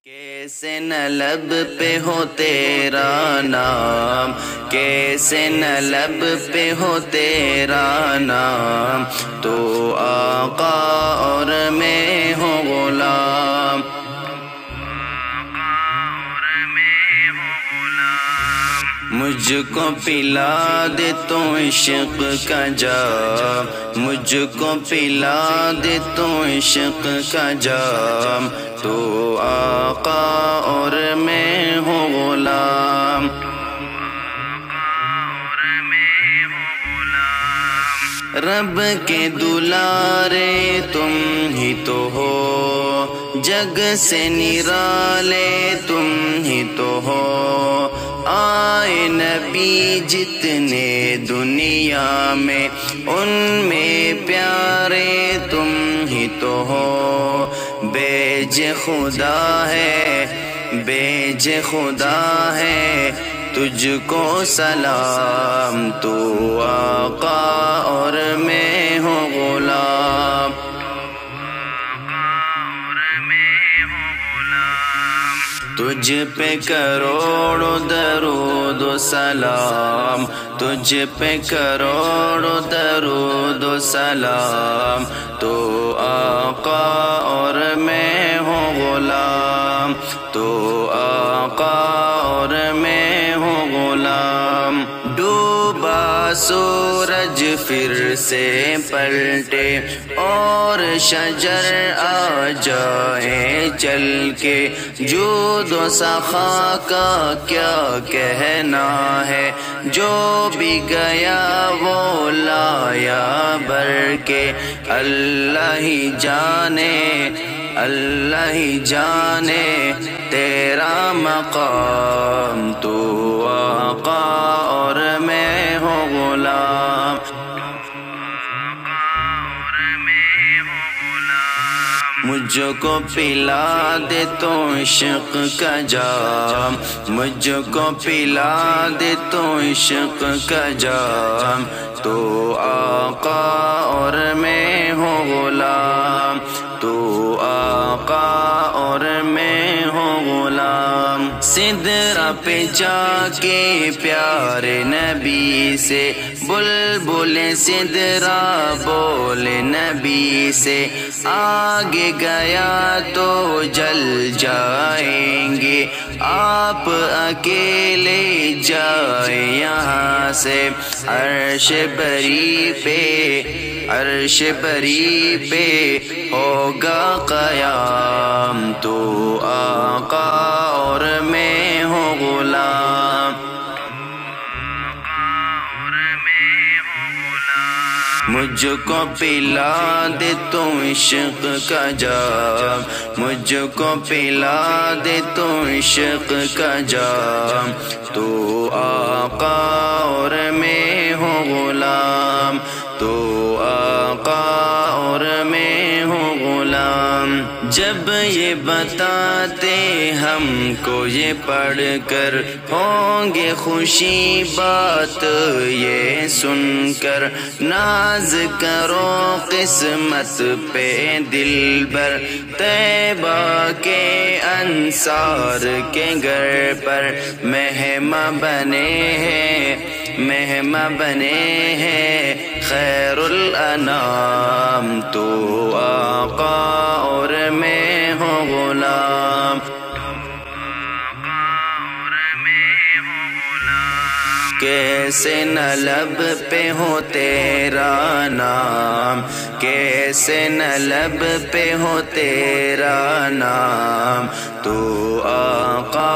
کیسے نہ لب پہ ہو تیرا نام، کیسے نہ لب پہ ہو تیرا نام، تو آقا اور میں ہوں غلام۔ مجھ کو پلا دے تو عشق کا جام، مجھ کو پلا دے تو عشق کا جام، تو آقا اور میں ہوں غلام۔ رب کے دلارے تم ہی تو ہو، جگ سے نرالے تم ہی تو ہو، آئے نبی جتنے دنیا میں ان میں پیارے تم ہی تو ہو۔ بیج خدا ہے، بیج خدا ہے، تجھ کو سلام، تو آقا اور میں ہوں غلام۔ تجھ پہ کروڑوں درود و سلام، تجھ پہ کروڑوں درود و سلام، تو آقا اور میں ہوں غلام، تو آقا اور میں ہوں غلام۔ ڈوبا سورج پھر سے پلٹے اور شجر آ جائے چل کے، جود و سخا کا کیا کہنا ہے، جو بھی گیا وہ لایا بھر کے، اللہ ہی جانے، اللہ ہی جانے تیرا مقام، تو آقا اور میں ہوں غلام۔ مجھ کو پلا دے تو عشق کا جام، مجھ کو پلا دے تو عشق کا جام، تو آقا اور میں ہوں غلام، تو آقا اور میں ہوں غلام۔ سدرہ پہ جا کے پیارے نبی سے، بلبل سدرہ بولے نبی سے، آگے گیا تو جل جائیں گے، آپ اکیلے جائے یہاں سے، عرش بری پہ، عرش بری پہ ہوگا قیام، تو آقا اور میں ہوں غلام۔ مجھ کو پلا دے تو عشق کا جام، مجھ کو پلا دے تو عشق کا جام، تو آقا اور میں ہوں غلام، تو آقا اور میں ہوں غلام۔ جب یہ بتاتے ہم کو یہ پڑھ کر، ہوں گے خوشی بات یہ سن کر، ناز کرو قسمت پہ دل بر، طیبہ کے انصار کے گھر پر مہماں بنے ہیں، مہماں بنے ہیں خیر الانام، تو آقا اور میں ہوں غلام۔ کیسے نہ لب پہ ہو تیرا نام، کیسے نہ لب پہ ہو تیرا نام، تو آقا